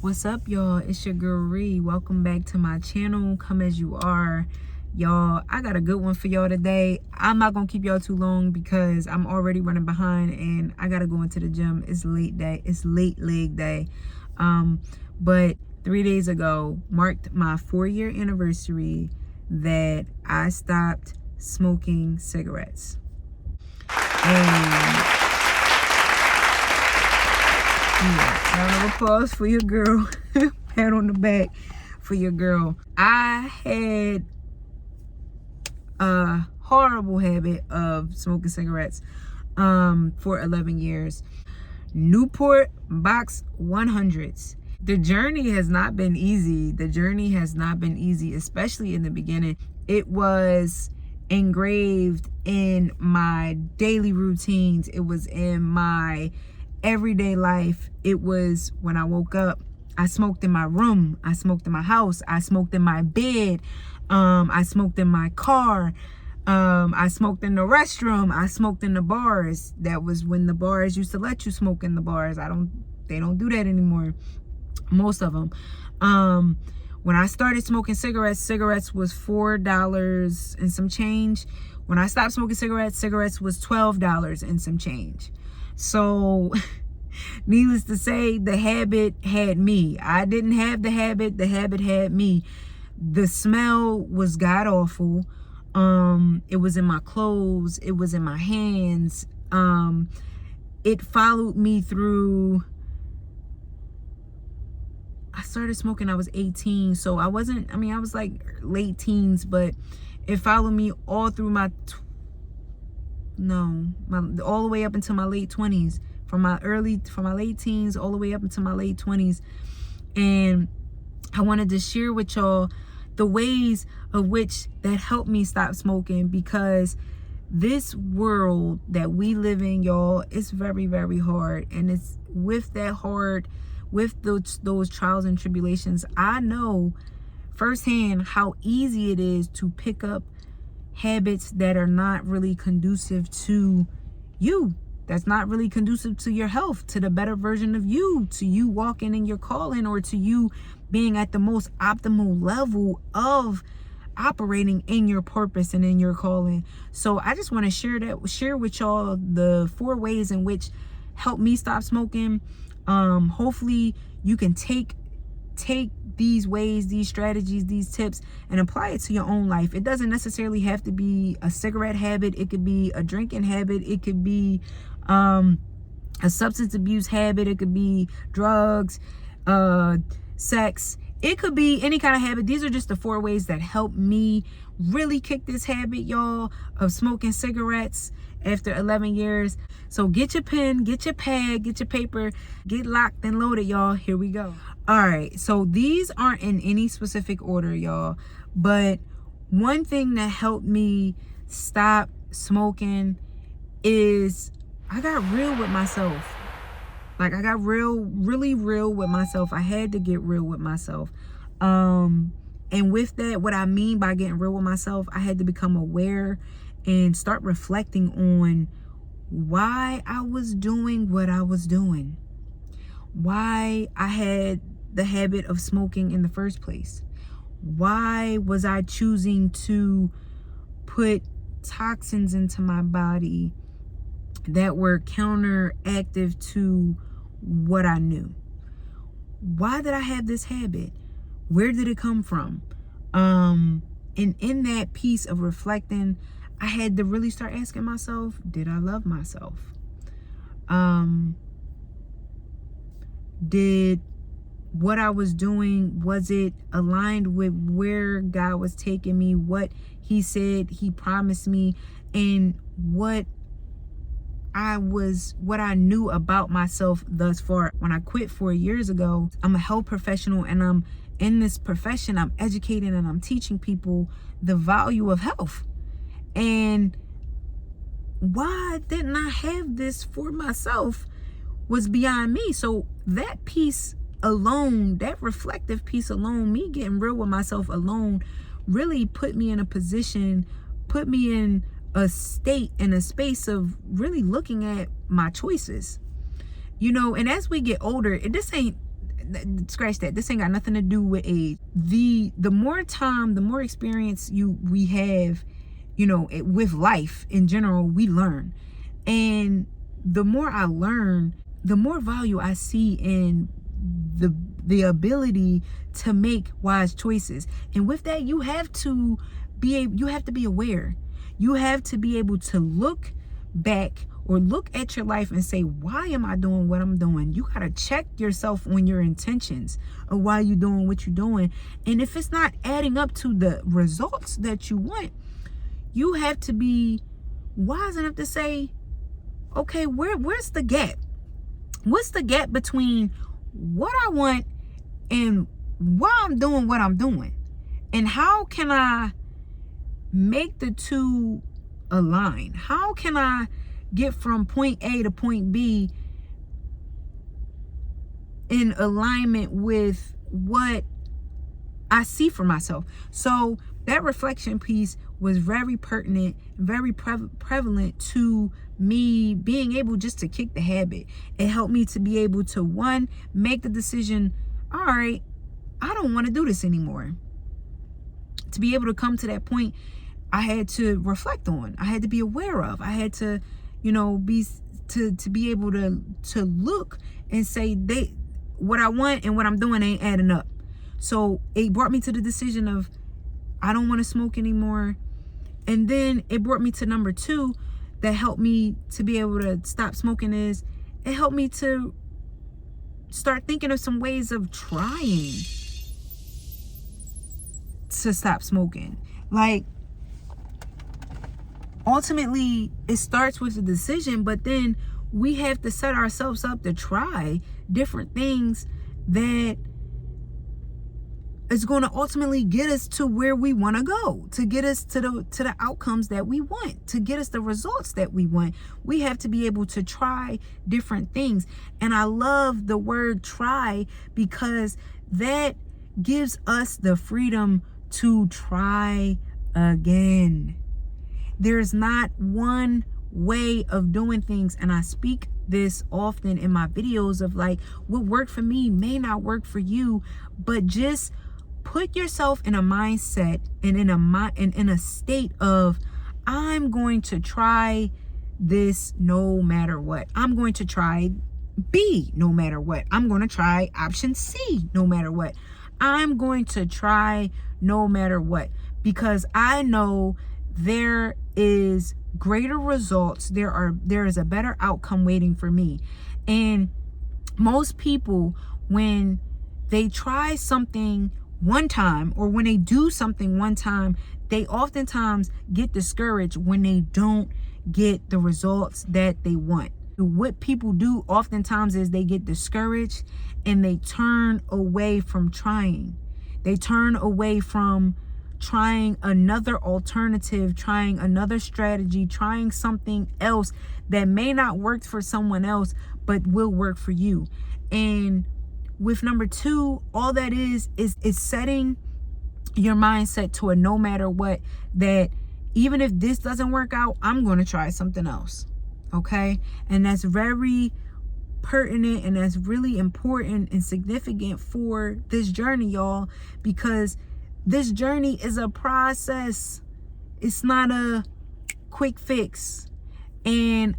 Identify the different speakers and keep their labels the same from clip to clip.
Speaker 1: What's up, y'all? It's your girl Ree. Welcome back to my channel. Come as you are. Y'all, I got a good one for y'all today. I'm not gonna keep y'all too long because I'm already running behind and I gotta go into the gym. It's late leg day. But 3 days ago marked my 4-year anniversary that I stopped smoking cigarettes. And yeah, round of applause for your girl. Pat on the back for your girl. I had a horrible habit of smoking cigarettes for 11 years. Newport box 100s. The journey has not been easy. Especially in the beginning. It was engraved in my daily routines. It was in my everyday life. It was when I woke up, I smoked in my room, I smoked in my house, I smoked in my bed, I smoked in my car, I smoked in the restroom, I smoked in the bars. That was when the bars used to let you smoke in the bars. They don't do that anymore, most of them. When I started smoking cigarettes was $4 and some change. When I stopped smoking cigarettes was $12 and some change. So needless to say, the habit had me. I didn't have the habit had me. The smell was god awful. It was in my clothes, it was in my hands. It followed me through. I started smoking, I was 18, so I was like late teens, but it followed me all through all the way up until my late 20s. From my late teens all the way up until my late 20s. And I wanted to share with y'all the ways of which that helped me stop smoking, because this world that we live in, y'all, it's very, very hard. And it's with those trials and tribulations, I know firsthand how easy it is to pick up habits that are not really conducive to you, that's not really conducive to your health, to the better version of you, to you walking in your calling, or to you being at the most optimal level of operating in your purpose and in your calling. So I just want to share with y'all the 4 ways in which helped me stop smoking. Hopefully you can take these ways, these strategies, these tips, and apply it to your own life. It doesn't necessarily have to be a cigarette habit. It could be a drinking habit. It could be a substance abuse habit. It could be drugs, sex. It could be any kind of habit. These are just the 4 ways that help me really kick this habit, y'all, of smoking cigarettes after 11 years. So get your pen, get your pad, get your paper, get locked and loaded, y'all. Here we go. All right, so these aren't in any specific order, y'all, but one thing that helped me stop smoking is I got real with myself. Like, I got really real with myself. I had to get real with myself. And with that, what I mean by getting real with myself, I had to become aware and start reflecting on why I was doing what I was doing, why I had the habit of smoking in the first place. Why was I choosing to put toxins into my body that were counteractive to what I knew? Why did I have this habit? Where did it come from? And in that piece of reflecting, I had to really start asking myself, did I love myself? Did what I was doing, was it aligned with where God was taking me, what he said he promised me, and what I knew about myself thus far? When I quit 4 years ago, I'm a health professional, and I'm in this profession, I'm educating and I'm teaching people the value of health. And why didn't I have this for myself was beyond me. So that piece alone, that reflective piece alone, me getting real with myself alone, really put me in a position, put me in a state, in a space of really looking at my choices. You know, and as we get older, scratch that. This ain't got nothing to do with age. The more time, the more experience we have, with life in general, we learn. And the more I learn, the more value I see in the ability to make wise choices. And with that, you have to be aware. You have to be able to look back or look at your life and say, why am I doing what I'm doing? You got to check yourself on your intentions of why you're doing what you're doing. And if it's not adding up to the results that you want, you have to be wise enough to say, okay, where's the gap? What's the gap between what I want and why I'm doing what I'm doing? And how can I make the two align? How can I get from point A to point B in alignment with what I see for myself? So that reflection piece was very pertinent, very prevalent to me being able just to kick the habit. It helped me to be able to, one, make the decision, all right, I don't want to do this anymore. To be able to come to that point, I had to reflect on. I had to be aware of. I had to, be able to look and say what I want and what I'm doing ain't adding up. So it brought me to the decision of I don't want to smoke anymore. And then it brought me to number 2 that helped me to be able to stop smoking is it helped me to start thinking of some ways of trying to stop smoking. Like, ultimately, it starts with a decision, but then we have to set ourselves up to try different things that is going to ultimately get us to where we want to go, to get us to the outcomes that we want, to get us the results that we want. We have to be able to try different things. And I love the word try because that gives us the freedom to try again. There's not one way of doing things, and I speak this often in my videos of like, what worked for me may not work for you, but just put yourself in a mindset and in a state of, I'm going to try this no matter what. I'm going to try B no matter what. I'm going to try option C no matter what. I'm going to try no matter what, because I know there is greater results. There is a better outcome waiting for me. And most people, when they try something one time or when they do something one time, they oftentimes get discouraged when they don't get the results that they want. What people do oftentimes is they get discouraged and they turn away from trying. They turn away from trying another alternative, trying another strategy, trying something else that may not work for someone else, but will work for you. And with number 2, all that is setting your mindset to a no matter what, that even if this doesn't work out, I'm going to try something else. Okay? And that's very pertinent, and that's really important and significant for this journey, y'all, because this journey is a process. It's not a quick fix. And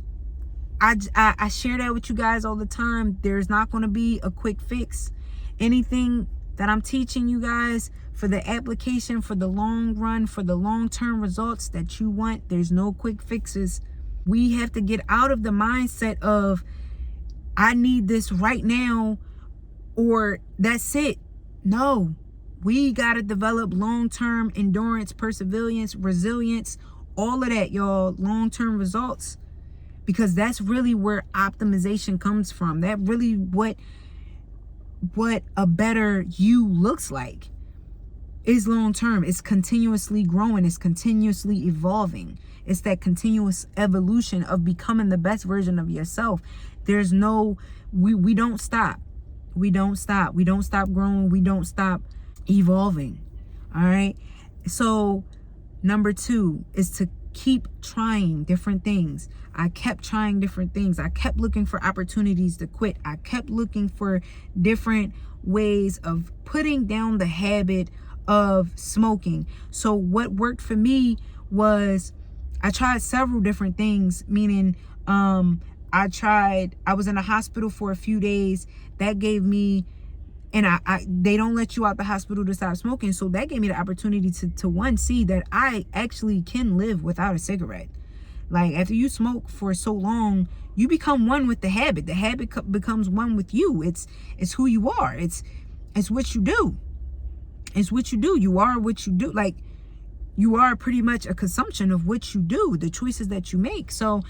Speaker 1: I share that with you guys all the time. There's not going to be a quick fix. Anything that I'm teaching you guys for the application, for the long run, for the long-term results that you want, there's no quick fixes. We have to get out of the mindset of, I need this right now, or that's it. No, we got to develop long-term endurance, perseverance, resilience, all of that, y'all, long-term results. Because that's really where optimization comes from. That really what a better you looks like is long term. It's continuously growing. It's continuously evolving. It's that continuous evolution of becoming the best version of yourself. There's no, we don't stop. We don't stop. We don't stop growing. We don't stop evolving. All right. So number 2 is to keep trying different things. I kept trying different things. I kept looking for opportunities to quit. I kept looking for different ways of putting down the habit of smoking. So what worked for me was I tried several different things, meaning I was in a hospital for a few days. That gave me, and they don't let you out the hospital to stop smoking. So that gave me the opportunity to one, see that I actually can live without a cigarette. Like, after you smoke for so long, you become one with the habit. The habit becomes one with you. It's who you are. It's what you do. It's what you do. You are what you do. Like, you are pretty much a consumption of what you do, the choices that you make. So,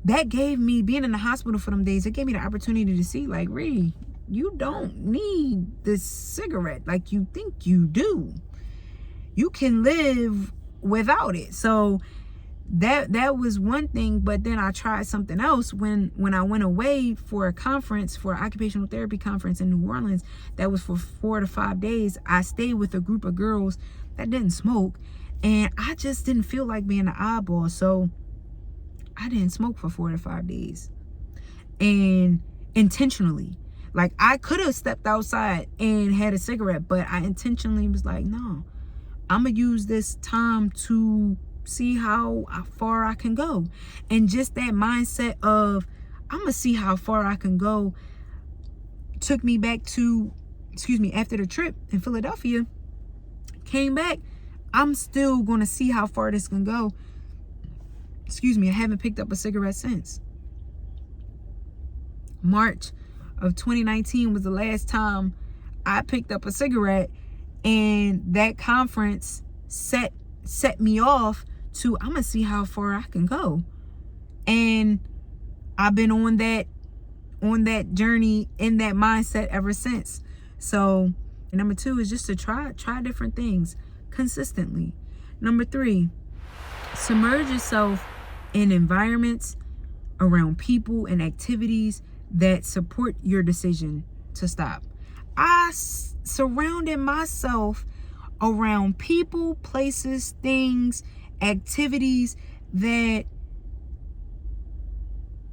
Speaker 1: that gave me, being in the hospital for them days, it gave me the opportunity to see, like, Ree, you don't need this cigarette like you think you do. You can live without it. So that was one thing. But then I tried something else when I went away for a conference, for an occupational therapy conference in New Orleans. That was for 4 to 5 days. I stayed with a group of girls that didn't smoke, and I just didn't feel like being an oddball. So I didn't smoke for 4 to 5 days, and intentionally. Like, I could have stepped outside and had a cigarette, but I intentionally was like, no, I'm gonna use this time to see how far I can go. And just that mindset of, I'm gonna see how far I can go, took me back to, after the trip in Philadelphia, came back, I'm still gonna see how far this can go. I haven't picked up a cigarette since. March of 2019 was the last time I picked up a cigarette, and that conference set me off to, I'm gonna see how far I can go. And I've been on that journey, in that mindset ever since. So number 2 is just to try different things consistently. Number 3, submerge yourself in environments, around people and activities that support your decision to stop. I surrounded myself around people, places, things, activities that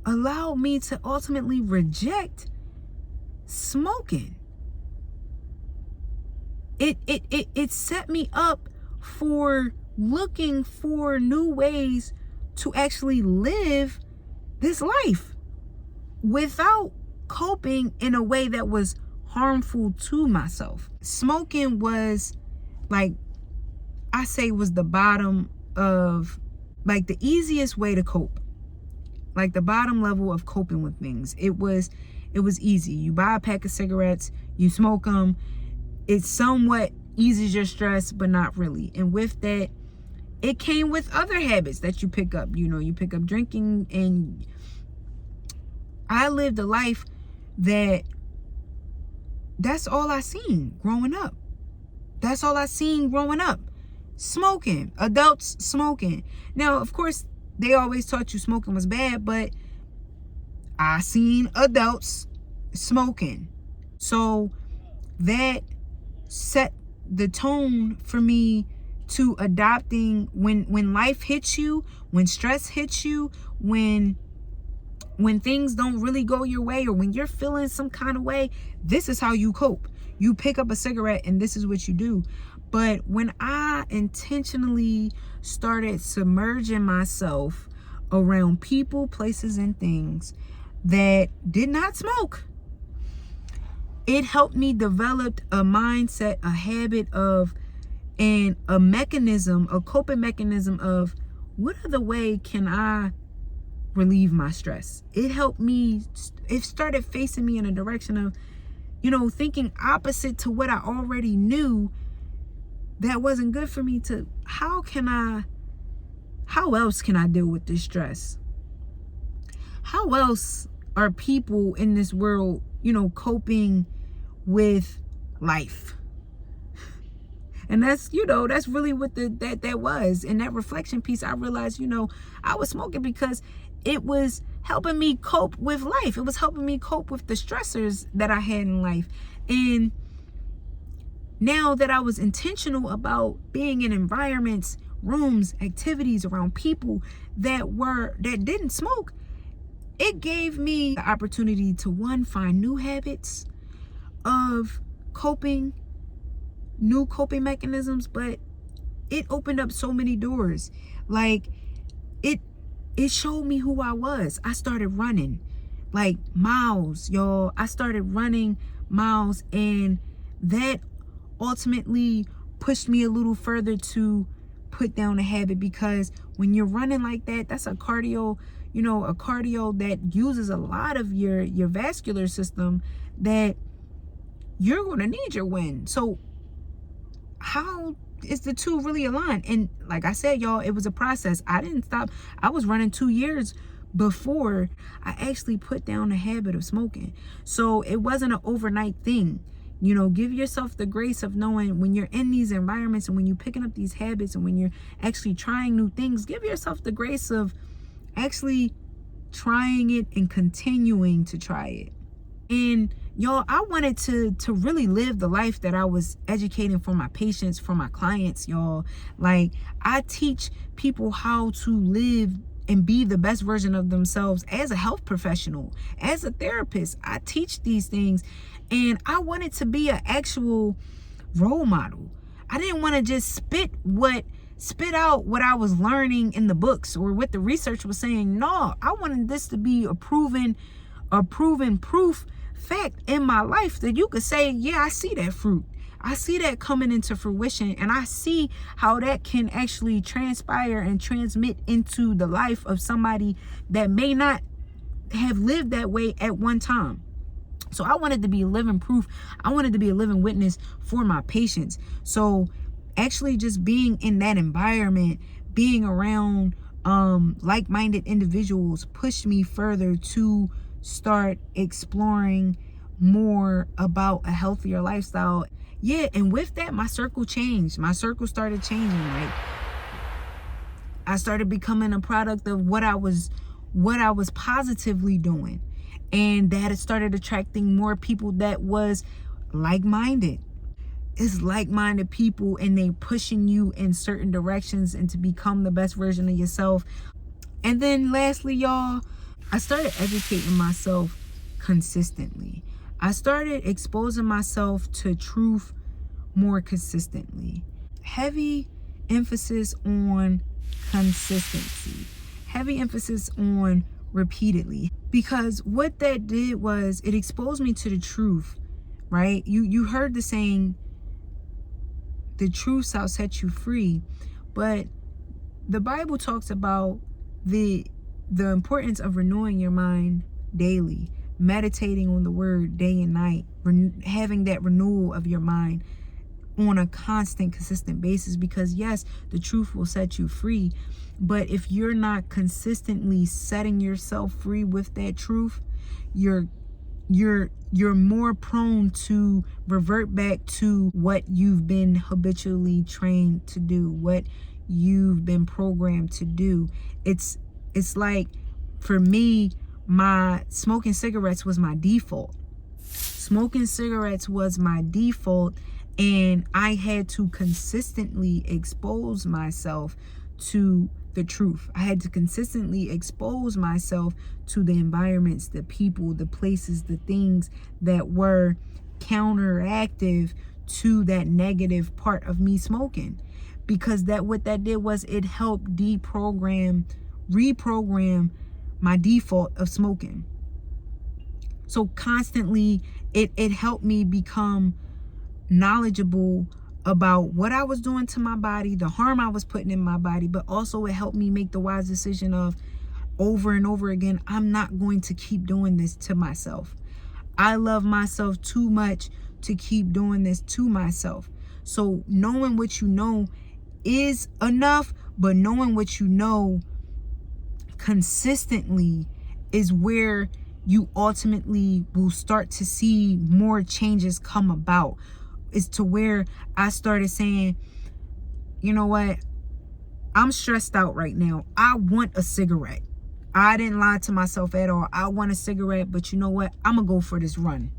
Speaker 1: allowed me to ultimately reject smoking. It set me up for looking for new ways to actually live this life without coping in a way that was harmful to myself. Smoking was, like, I say, was the bottom of, like, the easiest way to cope. Like, the bottom level of coping with things. It was easy. You buy a pack of cigarettes, you smoke them. It somewhat eases your stress, but not really. And with that, it came with other habits that you pick up. You pick up drinking, and I lived a life that's all I seen growing up. That's all I seen growing up. Smoking. Adults smoking. Now, of course, they always taught you smoking was bad, but I seen adults smoking. So that set the tone for me to adopting when life hits you, when stress hits you, when things don't really go your way, or when you're feeling some kind of way, this is how you cope. You pick up a cigarette, and this is what you do. But when I intentionally started submerging myself around people, places, and things that did not smoke, it helped me develop a mindset, a habit of, and a mechanism, a coping mechanism of, what other way can I relieve my stress? It helped me, it started facing me in a direction of, thinking opposite to what I already knew that wasn't good for me, to how else can I deal with this stress? How else are people in this world, coping with life? And that's really what that was. In that reflection piece, I realized, I was smoking because it was helping me cope with life. It was helping me cope with the stressors that I had in life. And now that I was intentional about being in environments, rooms, activities, around people that didn't smoke, it gave me the opportunity to, one, find new habits of coping, new coping mechanisms, but it opened up so many doors. Like, it showed me who I was. I started running like miles, y'all. I started running miles, and that ultimately pushed me a little further to put down a habit, because when you're running like that, that's a cardio, a cardio that uses a lot of your vascular system, that you're going to need your wind. So how is the two really aligned? And like I said, y'all, it was a process. I didn't stop. I was running 2 years before I actually put down the habit of smoking. So it wasn't an overnight thing. Give yourself the grace of knowing when you're in these environments, and when you're picking up these habits, and when you're actually trying new things, give yourself the grace of actually trying it and continuing to try it. And y'all, I wanted to really live the life that I was educating for my patients, for my clients, y'all. Like, I teach people how to live and be the best version of themselves as a health professional, as a therapist. I teach these things, and I wanted to be an actual role model. I didn't want to just spit out what I was learning in the books or what the research was saying. No, I wanted this to be a proven proof fact in my life, that you could say, yeah, I see that fruit. I see that coming into fruition, and I see how that can actually transpire and transmit into the life of somebody that may not have lived that way at one time. So I wanted to be living proof. I wanted to be a living witness for my patients. So actually just being in that environment, being around like-minded individuals, pushed me further to start exploring more about a healthier lifestyle. Yeah, and with that, my circle changed. My circle started changing, right? I started becoming a product of what I was positively doing. And that it started attracting more people that was like-minded. It's like-minded people, and they pushing you in certain directions and to become the best version of yourself. And then lastly, y'all, I started educating myself consistently. I started exposing myself to truth more consistently. Heavy emphasis on consistency. Heavy emphasis on repeatedly. Because what that did was it exposed me to the truth, right? You heard the saying, the truth shall set you free. But the Bible talks about the importance of renewing your mind daily, meditating on the word day and night, having that renewal of your mind on a constant, consistent basis. Because yes, the truth will set you free, but if you're not consistently setting yourself free with that truth, you're more prone to revert back to what you've been habitually trained to do, what you've been programmed to do. It's like, for me, my smoking cigarettes was my default. Smoking cigarettes was my default, and I had to consistently expose myself to the truth. I had to consistently expose myself to the environments, the people, the places, the things that were counteractive to that negative part of me smoking. Because what that did was it helped reprogram my default of smoking. So constantly it helped me become knowledgeable about what I was doing to my body, the harm I was putting in my body, but also it helped me make the wise decision of, over and over again, I'm not going to keep doing this to myself. I love myself too much to keep doing this to myself. So knowing what you know is enough, but knowing what you know consistently is where you ultimately will start to see more changes come about. Is to where I started saying, you know what, I'm stressed out right now. I want a cigarette. I didn't lie to myself at all. I want a cigarette, but you know what? I'm going to go for this run.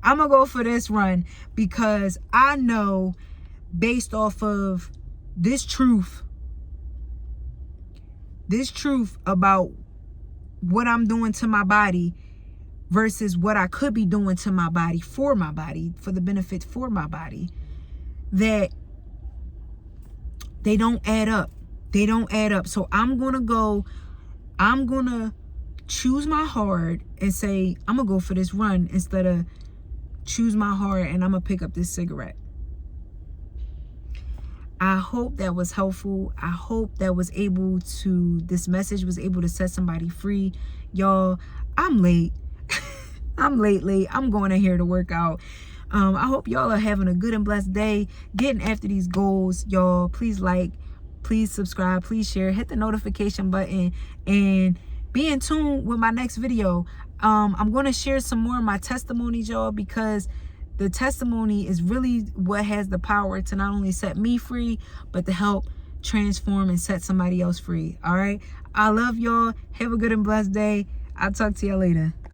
Speaker 1: I'm going to go for this run because I know, based off of this truth about what I'm doing to my body versus what I could be doing to my body, for the benefit for my body, that they don't add up. They don't add up. So I'm going to choose my heart and say, I'm going to go for this run instead of choose my heart and I'm going to pick up this cigarette. I hope that was helpful. I hope that this message was able to set somebody free. Y'all, I'm late. I'm late. I'm going in here to work out. I hope y'all are having a good and blessed day, getting after these goals. Y'all, please like, please subscribe, please share, hit the notification button, and be in tune with my next video. I'm going to share some more of my testimonies, y'all, because the testimony is really what has the power to not only set me free, but to help transform and set somebody else free. All right. I love y'all. Have a good and blessed day. I'll talk to y'all later.